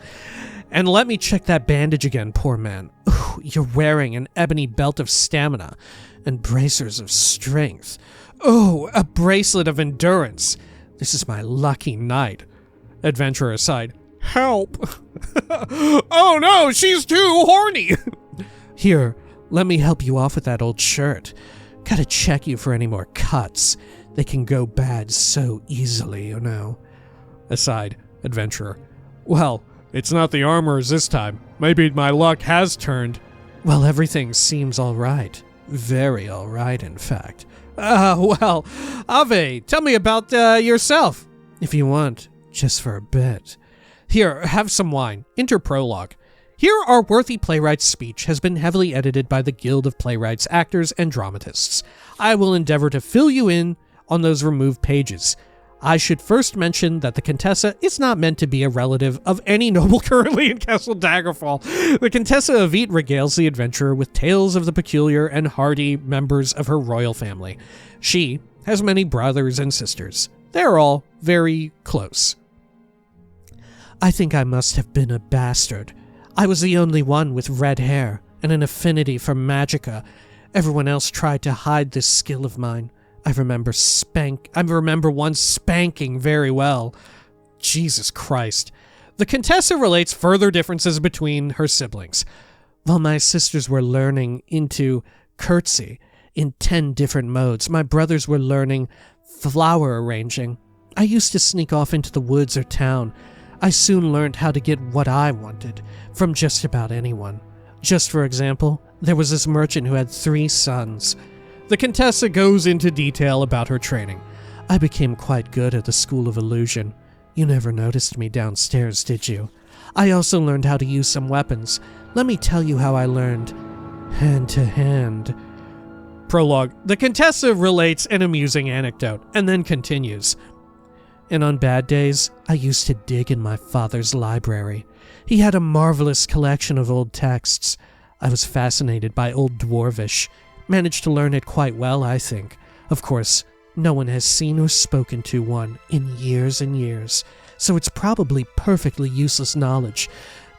And let me check that bandage again, poor man. Ooh, you're wearing an ebony belt of stamina and bracers of strength. Oh, a bracelet of endurance. This is my lucky night. Adventurer aside. Help. Oh no, she's too horny. Here, let me help you off with that old shirt. Gotta check you for any more cuts. They can go bad so easily, you know. Aside, adventurer. Well, it's not the armorers this time. Maybe my luck has turned. Well, everything seems all right. Very all right, in fact. Well, Ave, tell me about yourself. If you want, just for a bit. Here, have some wine. Enter prologue. Here, our worthy playwright's speech has been heavily edited by the Guild of Playwrights, Actors, and Dramatists. I will endeavor to fill you in on those removed pages. I should first mention that the Contessa is not meant to be a relative of any noble currently in Castle Daggerfall. The Contessa of Eat regales the adventurer with tales of the peculiar and hardy members of her royal family. She has many brothers and sisters. They're all very close. I think I must have been a bastard. I was the only one with red hair and an affinity for magicka. Everyone else tried to hide this skill of mine. I remember once spanking very well. Jesus Christ. The Contessa relates further differences between her siblings. While my sisters were learning into curtsy in 10 different modes, my brothers were learning flower arranging. I used to sneak off into the woods or town. I soon learned how to get what I wanted from just about anyone. Just for example, there was this merchant who had 3 sons. The Contessa goes into detail about her training. I became quite good at the School of Illusion. You never noticed me downstairs, did you? I also learned how to use some weapons. Let me tell you how I learned. Hand to hand. Prologue. The Contessa relates an amusing anecdote, and then continues. And on bad days, I used to dig in my father's library. He had a marvelous collection of old texts. I was fascinated by Old Dwarvish. Managed to learn it quite well, I think. Of course, no one has seen or spoken to one in years and years, so it's probably perfectly useless knowledge.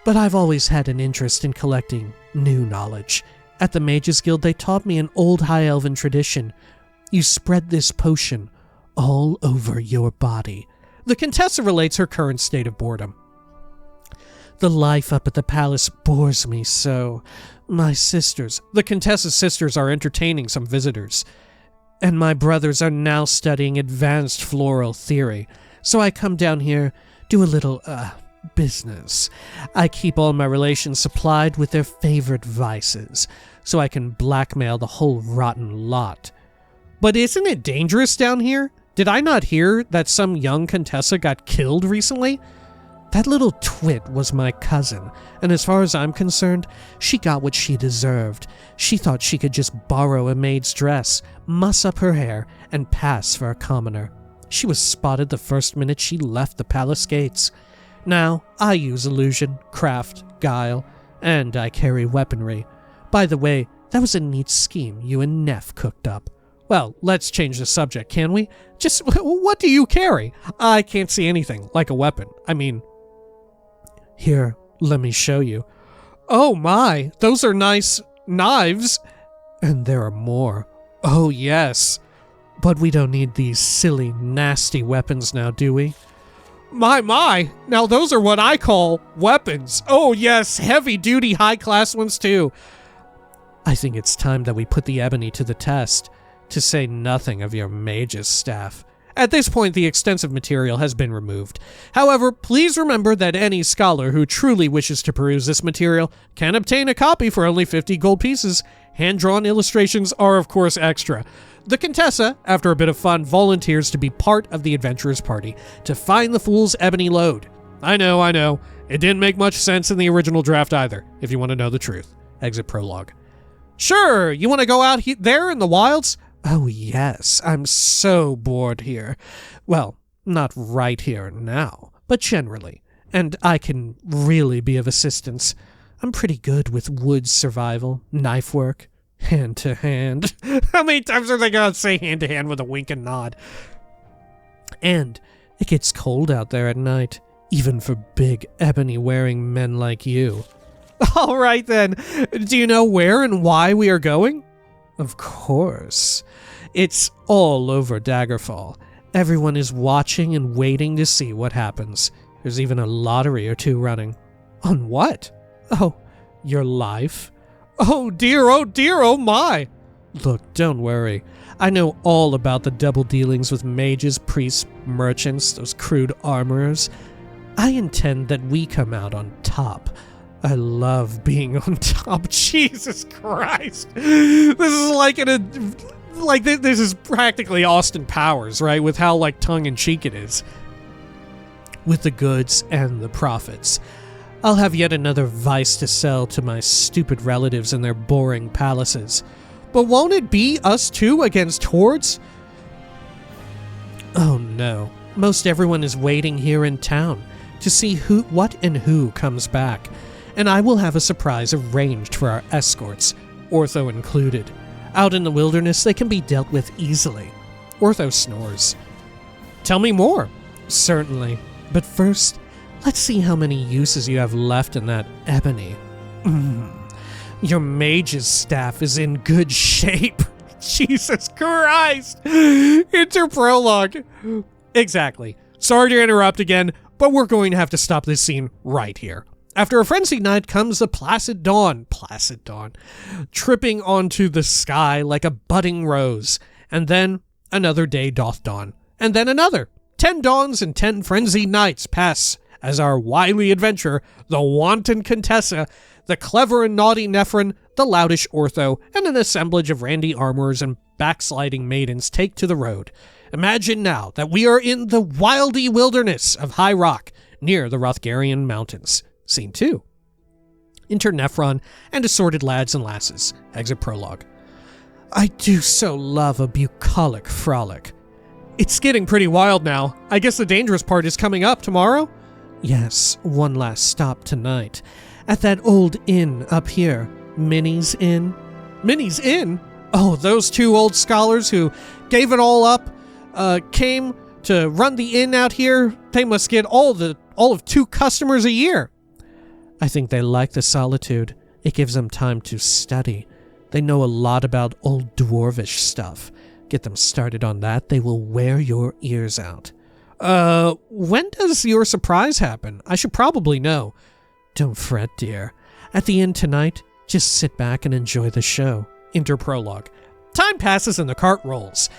But I've always had an interest in collecting new knowledge. At the Mages Guild, they taught me an old High Elven tradition. You spread this potion all over your body. The Contessa relates her current state of boredom. The life up at the palace bores me so. My sisters, the Contessa's sisters, are entertaining some visitors. And my brothers are now studying advanced floral theory. So I come down here, do a little, business. I keep all my relations supplied with their favorite vices, so I can blackmail the whole rotten lot. But isn't it dangerous down here? Did I not hear that some young Contessa got killed recently? That little twit was my cousin, and as far as I'm concerned, she got what she deserved. She thought she could just borrow a maid's dress, muss up her hair, and pass for a commoner. She was spotted the first minute she left the palace gates. Now, I use illusion, craft, guile, and I carry weaponry. By the way, that was a neat scheme you and Neff cooked up. Well, let's change the subject, can we? Just, what do you carry? I can't see anything like a weapon. I mean... Here, let me show you. Oh my, those are nice knives. And there are more. Oh yes. But we don't need these silly, nasty weapons now, do we? My, now those are what I call weapons. Oh yes, heavy-duty, high-class ones too. I think it's time that we put the ebony to the test, to say nothing of your mage's staff. At this point, the extensive material has been removed. However, please remember that any scholar who truly wishes to peruse this material can obtain a copy for only 50 gold pieces. Hand-drawn illustrations are, of course, extra. The Contessa, after a bit of fun, volunteers to be part of the adventurers' party to find the fool's ebony lode. I know. It didn't make much sense in the original draft either, if you want to know the truth. Exit prologue. Sure, you want to go out there in the wilds? Oh yes, I'm so bored here. Well, not right here now, but generally. And I can really be of assistance. I'm pretty good with woods survival, knife work, hand to hand. How many times are they going to say hand to hand with a wink and nod? And it gets cold out there at night, even for big ebony-wearing men like you. All right then. Do you know where and why we are going? Of course. It's all over Daggerfall. Everyone is watching and waiting to see what happens. There's even a lottery or two running. On what? Oh, your life. Oh dear, oh my. Look, don't worry. I know all about the double dealings with mages, priests, merchants, those crude armorers. I intend that we come out on top. I love being on top. Jesus Christ. This is this is practically Austin Powers, right? With how, tongue-in-cheek it is. With the goods and the profits. I'll have yet another vice to sell to my stupid relatives in their boring palaces. But won't it be us two against hordes? Oh no. Most everyone is waiting here in town to see what and who comes back. And I will have a surprise arranged for our escorts, Ortho included. Out in the wilderness, they can be dealt with easily. Ortho snores. Tell me more. Certainly. But first, let's see how many uses you have left in that ebony. Your mage's staff is in good shape. Jesus Christ! Interprologue. Exactly. Sorry to interrupt again, but we're going to have to stop this scene right here. After a frenzied night comes the placid dawn, tripping onto the sky like a budding rose. And then another day doth dawn. And then another. 10 dawns and 10 frenzied nights pass as our wily adventurer, the wanton Contessa, the clever and naughty Nephron, the loutish Ortho, and an assemblage of randy armorers and backsliding maidens take to the road. Imagine now that we are in the wildy wilderness of High Rock, near the Rothgarian Mountains. Scene 2. Enter Nephron and assorted lads and lasses. Exit prologue. I do so love a bucolic frolic. It's getting pretty wild now. I guess the dangerous part is coming up tomorrow? Yes, one last stop tonight. At that old inn up here. Minnie's Inn. Minnie's Inn? Oh, those two old scholars who gave it all up, came to run the inn out here. They must get all of 2 customers a year. I think they like the solitude. It gives them time to study. They know a lot about old dwarvish stuff. Get them started on that, they will wear your ears out. When does your surprise happen? I should probably know. Don't fret, dear. At the end tonight, just sit back and enjoy the show. Interprologue. Time passes and the cart rolls.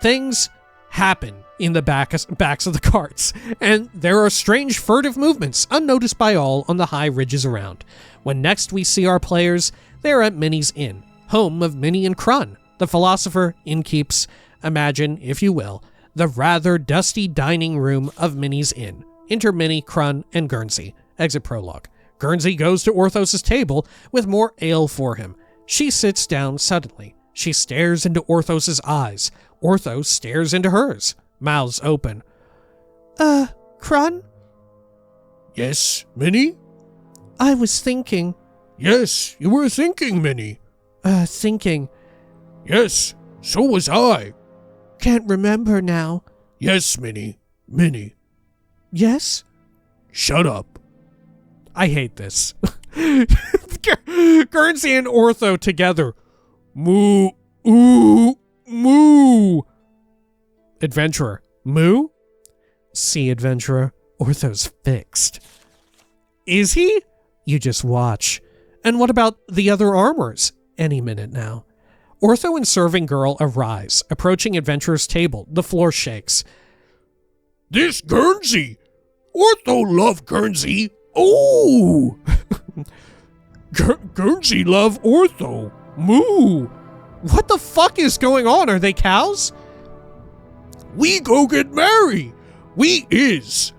Things happen in the backs of the carts, and there are strange furtive movements unnoticed by all on the high ridges around. When next we see our players, they are at Minnie's Inn, home of Minnie and Crun, the philosopher innkeeps, imagine, if you will, the rather dusty dining room of Minnie's Inn. Enter Minnie, Crun, and Guernsey. Exit prologue. Guernsey goes to Orthos's table with more ale for him. She sits down suddenly. She stares into Orthos's eyes. Orthos stares into hers, mouths open. Crun? Yes, Minnie? I was thinking. Yes, you were thinking, Minnie. Thinking. Yes, so was I. Can't remember now. Yes, Minnie. Minnie. Yes? Shut up. I hate this. Guernsey and Ortho together. Moo. Ooh. Moo. Adventurer. Moo? See, adventurer, Ortho's fixed. Is he? You just watch. And what about the other armors? Any minute now. Ortho and serving girl arise, approaching adventurer's table. The floor shakes. This Guernsey! Ortho love Guernsey! Oh! Guernsey love Ortho! Moo! What the fuck is going on? Are they cows? We go get married! We is!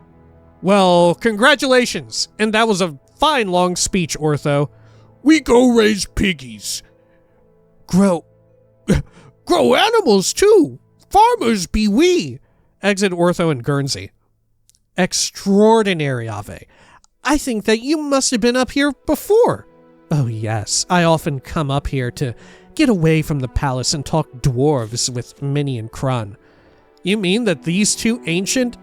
Well, congratulations. And that was a fine long speech, Ortho. We go raise piggies. Grow animals too. Farmers be we. Exit Ortho and Guernsey. Extraordinary, Ave. I think that you must have been up here before. Oh yes, I often come up here to get away from the palace and talk dwarves with Minnie and Crun. You mean that these two ancient,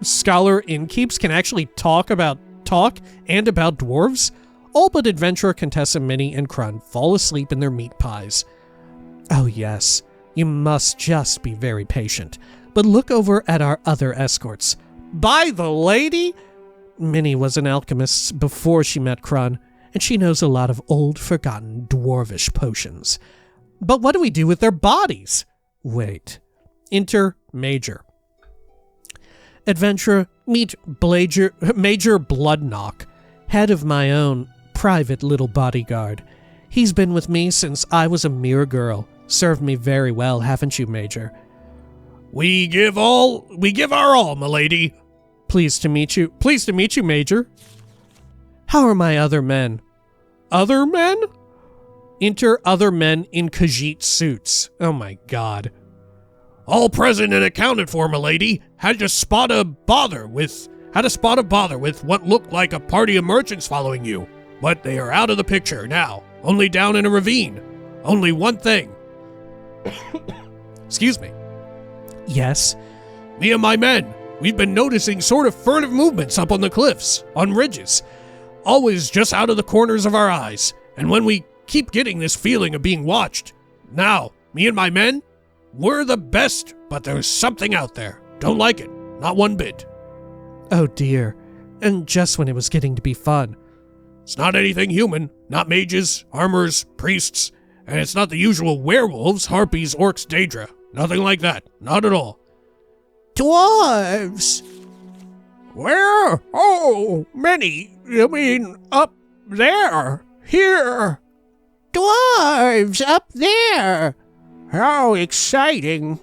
scholar innkeeps can actually talk and about dwarves? All but adventurer Contessa, Minnie, and Crun fall asleep in their meat pies. Oh yes, you must just be very patient. But look over at our other escorts. By the lady? Minnie was an alchemist before she met Crun, and she knows a lot of old, forgotten, dwarvish potions. But what do we do with their bodies? Wait. Enter Major. Adventurer, meet Major Bloodknock, head of my own private little bodyguard. He's been with me since I was a mere girl. Served me very well, haven't you, Major? We give our all, milady. Pleased to meet you. Pleased to meet you, Major. How are my other men? Other men? Enter other men in Khajiit suits. Oh my god. All present and accounted for, milady. Had a spot of bother with what looked like a party of merchants following you. But they are out of the picture now, only down in a ravine. Only one thing. Excuse me. Yes? Me and my men, we've been noticing sort of furtive movements up on the cliffs, on ridges. Always just out of the corners of our eyes. And when we keep getting this feeling of being watched. Now, me and my men, we're the best, but there's something out there. Don't like it. Not one bit. Oh dear. And just when it was getting to be fun. It's not anything human. Not mages, armors, priests. And it's not the usual werewolves, harpies, orcs, daedra. Nothing like that. Not at all. Dwarves! Where? Oh, many. You mean up there? Here? Dwarves up there! How exciting.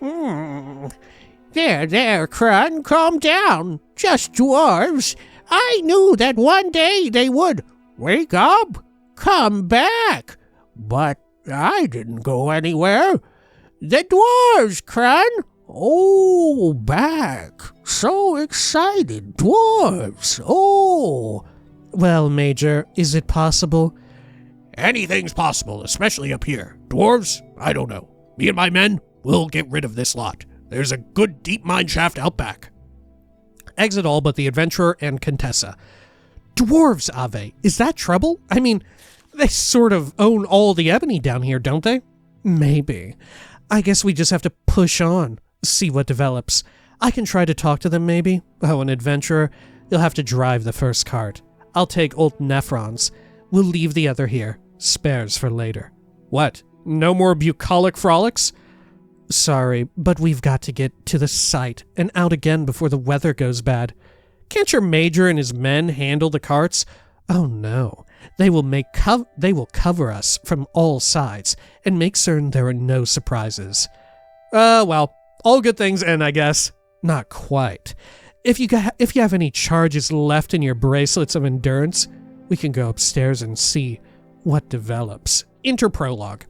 There, Crun, calm down. Just dwarves. I knew that one day they would wake up, come back. But I didn't go anywhere. The dwarves, Crun. Oh, back. So excited. Dwarves. Oh. Well, Major, is it possible? Anything's possible, especially up here. Dwarves? I don't know. Me and my men, we'll get rid of this lot. There's a good deep mine shaft out back. Exit all but the adventurer and Contessa. Dwarves, Ave. Is that trouble? I mean, they sort of own all the ebony down here, don't they? Maybe. I guess we just have to push on, see what develops. I can try to talk to them, maybe. Oh, an adventurer, you'll have to drive the first cart. I'll take old Nephron's. We'll leave the other here. Spares for later. What? No more bucolic frolics? Sorry, but we've got to get to the site and out again before the weather goes bad. Can't your major and his men handle the carts? Oh no. They will cover us from all sides and make certain there are no surprises. Well, all good things end, I guess. Not quite. If you have any charges left in your bracelets of endurance, we can go upstairs and see what develops. Interprologue.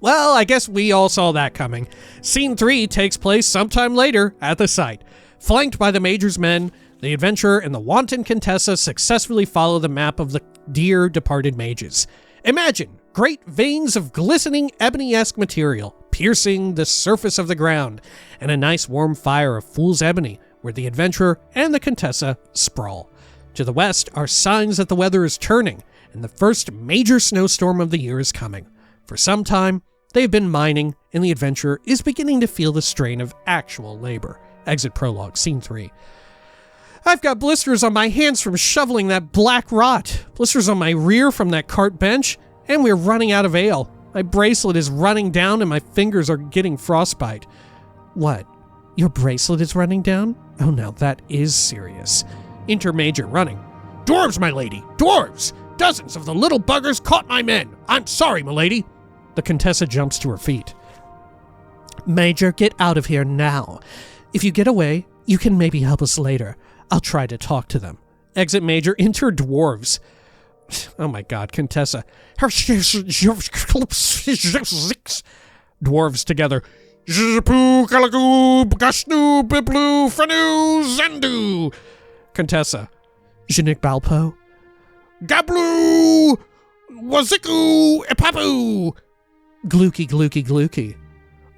Well, I guess we all saw that coming. Scene 3 takes place sometime later at the site. Flanked by the Major's men, the adventurer and the wanton Contessa successfully follow the map of the dear departed mages. Imagine great veins of glistening ebony-esque material piercing the surface of the ground, and a nice warm fire of fool's ebony where the adventurer and the Contessa sprawl. To the west are signs that the weather is turning, and the first major snowstorm of the year is coming. For some time, they've been mining, and the adventurer is beginning to feel the strain of actual labor. Exit prologue, scene 3. I've got blisters on my hands from shoveling that black rot, blisters on my rear from that cart bench, and we're running out of ale. My bracelet is running down and my fingers are getting frostbite. What? Your bracelet is running down? Oh, now that is serious. Enter Major running. Dwarves, my lady, dwarves! Dozens of the little buggers caught my men. I'm sorry, my lady. The Contessa jumps to her feet. Major, get out of here now. If you get away, you can maybe help us later. I'll try to talk to them. Exit Major, enter dwarves. Oh my god, Contessa. Dwarves together. Contessa. Janik Balpo. Gablu! Waziku Epapu! Glooky, glooky, glooky.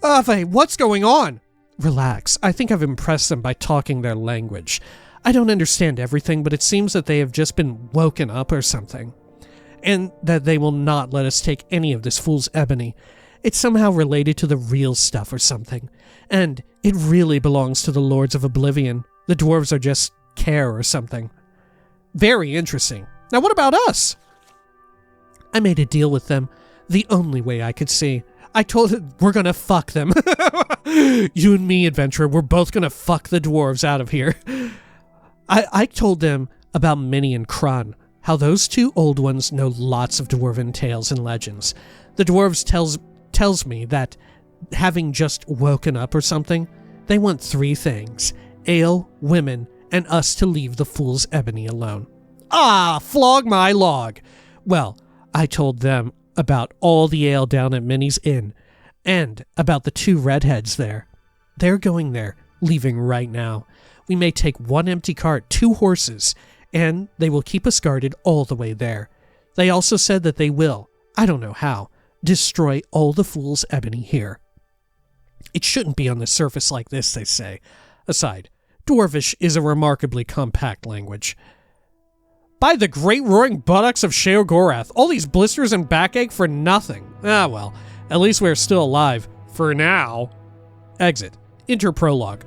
Ave, what's going on? Relax. I think I've impressed them by talking their language. I don't understand everything, but it seems that they have just been woken up or something. And that they will not let us take any of this fool's ebony. It's somehow related to the real stuff or something. And it really belongs to the Lords of Oblivion. The dwarves are just care or something. Very interesting. Now what about us? I made a deal with them, the only way I could see. I told them we're gonna fuck them. You and me, adventurer, we're both gonna fuck the dwarves out of here. I told them about Minnie and Krun, how those two old ones know lots of dwarven tales and legends. The dwarves tells me that, having just woken up or something, they want 3 things: ale, women, and us to leave the fool's ebony alone. Ah, flog my log. Well, I told them about all the ale down at Minnie's Inn, and about the 2 redheads there. They're going there, leaving right now. We may take 1 empty cart, 2 horses, and they will keep us guarded all the way there. They also said that they will, I don't know how, destroy all the fool's ebony here. It shouldn't be on the surface like this, they say. Aside, Dwarvish is a remarkably compact language. By the great roaring buttocks of Sheogorath, all these blisters and backache for nothing. Ah well, at least we're still alive. For now. Exit. Enter prologue.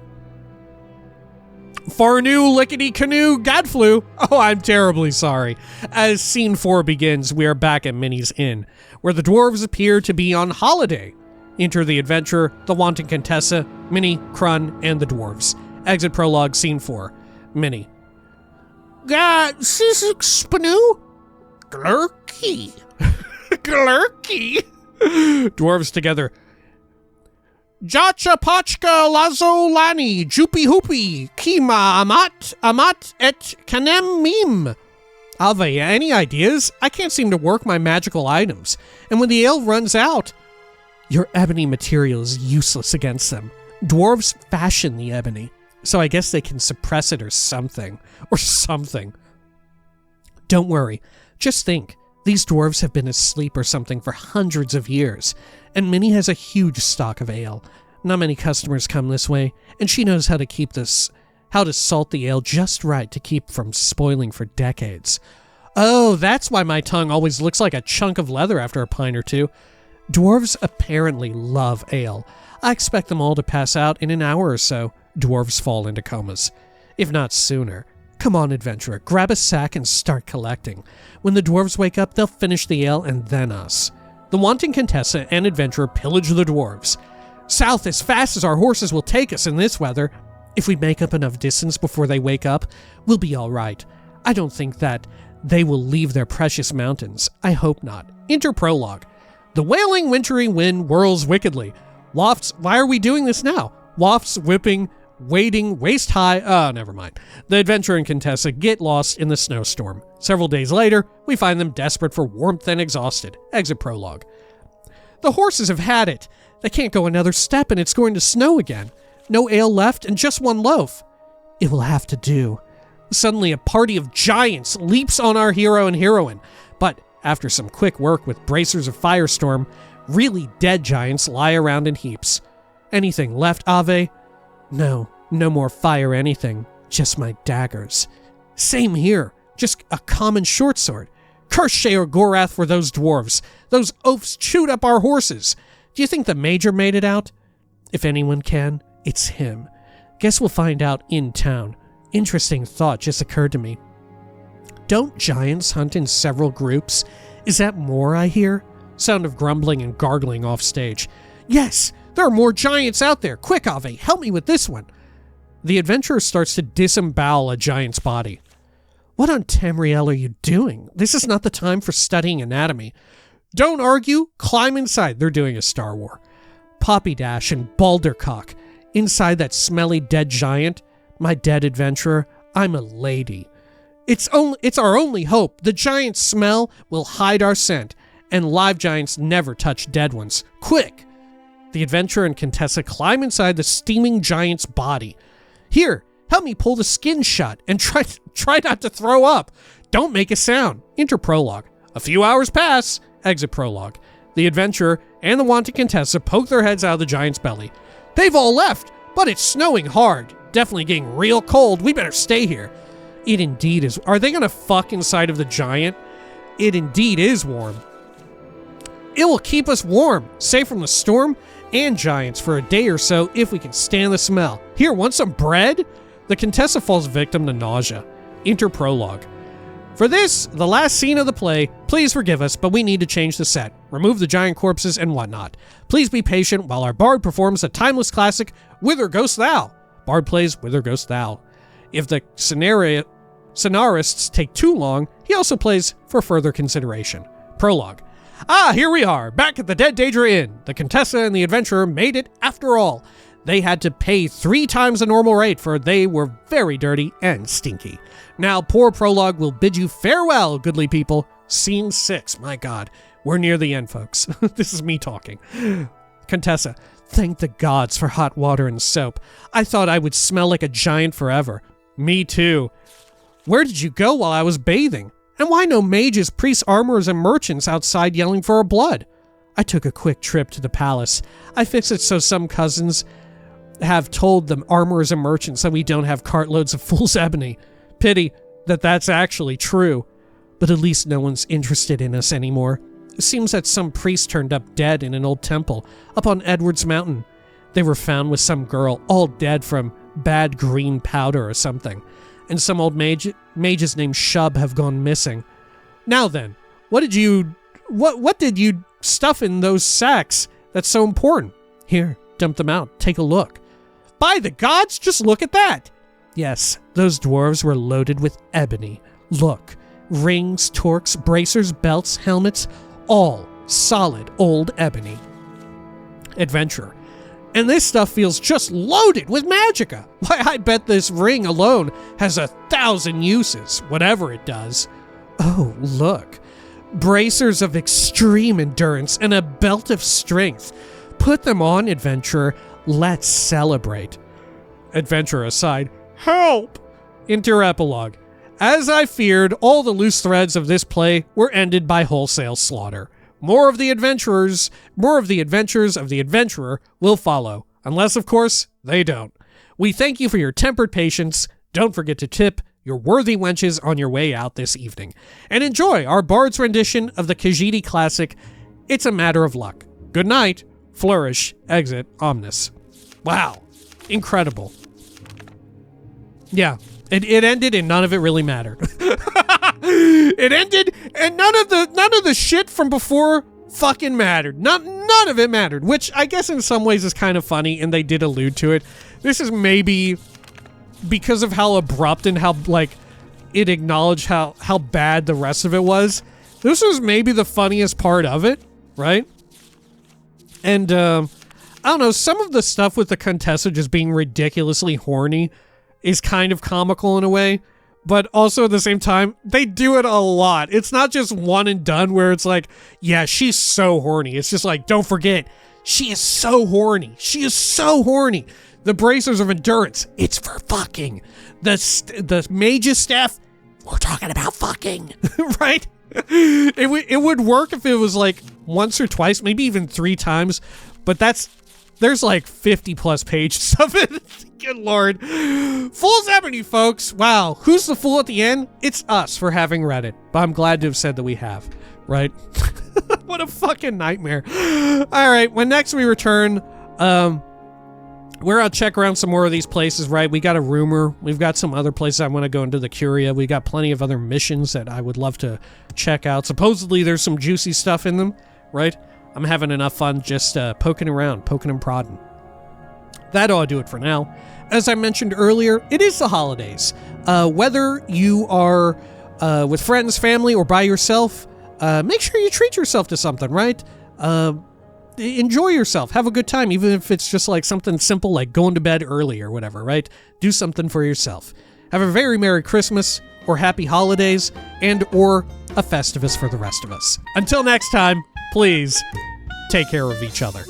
Farnu lickety canoe gadflew. Oh, I'm terribly sorry. As scene 4 begins, we are back at Minnie's Inn, where the dwarves appear to be on holiday. Enter the adventurer, the wanton Contessa, Minnie, Krun, and the dwarves. Exit prologue, scene 4. Minnie. Sisik spanu? Glurky. Glurky. Dwarves together. Jacha pachka lazo lani, jupi hoopi, kima amat et kanem mim. Ave, any ideas? I can't seem to work my magical items, and when the ale runs out... Your ebony material is useless against them. Dwarves fashion the ebony, so I guess they can suppress it or something. Don't worry, just think. These dwarves have been asleep or something for hundreds of years, and Minnie has a huge stock of ale. Not many customers come this way, and she knows how to salt the ale just right to keep from spoiling for decades. Oh, that's why my tongue always looks like a chunk of leather after a pint or 2. Dwarves apparently love ale. I expect them all to pass out in an hour or so. Dwarves fall into comas, if not sooner. Come on, adventurer, grab a sack and start collecting. When the dwarves wake up, they'll finish the ale and then us. The wanton Contessa and adventurer pillage the dwarves. South as fast as our horses will take us in this weather. If we make up enough distance before they wake up, we'll be all right. I don't think that they will leave their precious mountains. I hope not. Enter prologue. The wailing wintry wind whirls wickedly. Wafts, why are we doing this now? Wafts whipping, wading, waist high. Oh, never mind. The adventurer and Contessa get lost in the snowstorm. Several days later, we find them desperate for warmth and exhausted. Exit prologue. The horses have had it. They can't go another step and it's going to snow again. No ale left and just 1 loaf. It will have to do. Suddenly a party of giants leaps on our hero and heroine, but after some quick work with bracers of firestorm, really dead giants lie around in heaps. Anything left, Ave? No more fire anything, just my daggers. Same here, just a common short sword. Curse Sheogorath for those dwarves. Those oafs chewed up our horses. Do you think the Major made it out? If anyone can, it's him. Guess we'll find out in town. Interesting thought just occurred to me. Don't giants hunt in several groups? Is that more I hear? Sound of grumbling and gargling off stage. Yes, there are more giants out there. Quick, Ave, help me with this one. The adventurer starts to disembowel a giant's body. What on Tamriel are you doing? This is not the time for studying anatomy. Don't argue, climb inside. They're doing a Star War. Poppy Dash and Baldercock. Inside that smelly dead giant, my dead adventurer, I'm a lady. It's our only hope. The giant's smell will hide our scent, and live giants never touch dead ones. Quick! The adventurer and Contessa climb inside the steaming giant's body. Here, help me pull the skin shut and try not to throw up. Don't make a sound. Enter prologue. A few hours pass. Exit prologue. The adventurer and the wanted Contessa poke their heads out of the giant's belly. They've all left, but it's snowing hard. Definitely getting real cold. We better stay here. It indeed is. Are they going to fuck inside of the giant? It indeed is warm. It will keep us warm, safe from the storm and giants for a day or so if we can stand the smell. Here, want some bread? The Contessa falls victim to nausea. Enter prologue. For this, the last scene of the play, please forgive us, but we need to change the set. remove the giant corpses, and whatnot. Please be patient while our bard performs a timeless classic, Whither Goest Thou? Bard plays Whither Goest Thou. If the scenarists take too long, he also plays for further consideration. Prologue. Here we are, back at the Dead Daedra Inn. The Contessa and the adventurer made it after all. They had to pay 3 times the normal rate, for they were very dirty and stinky. Now, poor Prologue will bid you farewell, goodly people. Scene 6, my god. We're near the end, folks. This is me talking. Contessa, thank the gods for hot water and soap. I thought I would smell like a giant forever. Me too. Where did you go while I was bathing? And why no mages, priests, armorers, and merchants outside yelling for our blood? I took a quick trip to the palace. I fixed it so some cousins have told the armorers and merchants that we don't have cartloads of fool's ebony. Pity that that's actually true. But at least no one's interested in us anymore. It seems that some priest turned up dead in an old temple up on Edward's Mountain. They were found with some girl, all dead from bad green powder or something. And some old mages named Shub have gone missing. Now then, what did you stuff in those sacks that's so important? Here, dump them out. Take a look. By the gods, just look at that! Yes, those dwarves were loaded with ebony. Look. Rings, torques, bracers, belts, helmets, all solid old ebony. Adventurer. And this stuff feels just loaded with magicka. Why, I bet this ring alone has 1,000 uses, whatever it does. Oh, look. Bracers of extreme endurance and a belt of strength. Put them on, adventurer. Let's celebrate. Adventurer aside. Help! Enter epilogue. As I feared, all the loose threads of this play were ended by wholesale slaughter. More of the adventures of the adventurer will follow, unless, of course, they don't. We thank you for your tempered patience. Don't forget to tip your worthy wenches on your way out this evening. And enjoy our bard's rendition of the Khajiit classic, It's a Matter of Luck. Good night. Flourish. Exit. Omnis. Wow. Incredible. Yeah. It ended and none of it really mattered. It ended and none of the shit from before fucking mattered. None of it mattered, which I guess in some ways is kind of funny, and they did allude to it. This is maybe because of how abrupt and how it acknowledged how bad the rest of it was. This was maybe the funniest part of it, right? And I don't know, some of the stuff with the Contessa just being ridiculously horny is kind of comical in a way, but also at the same time, they do it a lot. It's not just one and done where it's like, yeah, she's so horny. It's just like, don't forget, she is so horny. She is so horny. The bracers of endurance, it's for fucking. The mage's staff, we're talking about fucking, right? It would work if it was like once or twice, maybe even 3 times, but there's like 50 plus pages of it. Good lord. Fool's Ebony, folks. Wow. Who's the fool at the end? It's us for having read it. But I'm glad to have said that we have. Right? What a fucking nightmare. Alright, when next we return, we're gonna check around some more of these places, right? We got a rumor. We've got some other places I want to go into the Curia. We got plenty of other missions that I would love to check out. Supposedly there's some juicy stuff in them, right? I'm having enough fun just poking around, poking and prodding. That ought to do it for now. As I mentioned earlier, it is the holidays. Whether you are with friends, family, or by yourself, make sure you treat yourself to something, right? Enjoy yourself. Have a good time, even if it's just like something simple like going to bed early or whatever, right? Do something for yourself. Have a very Merry Christmas, or Happy Holidays, and or a Festivus for the rest of us. Until next time, please take care of each other.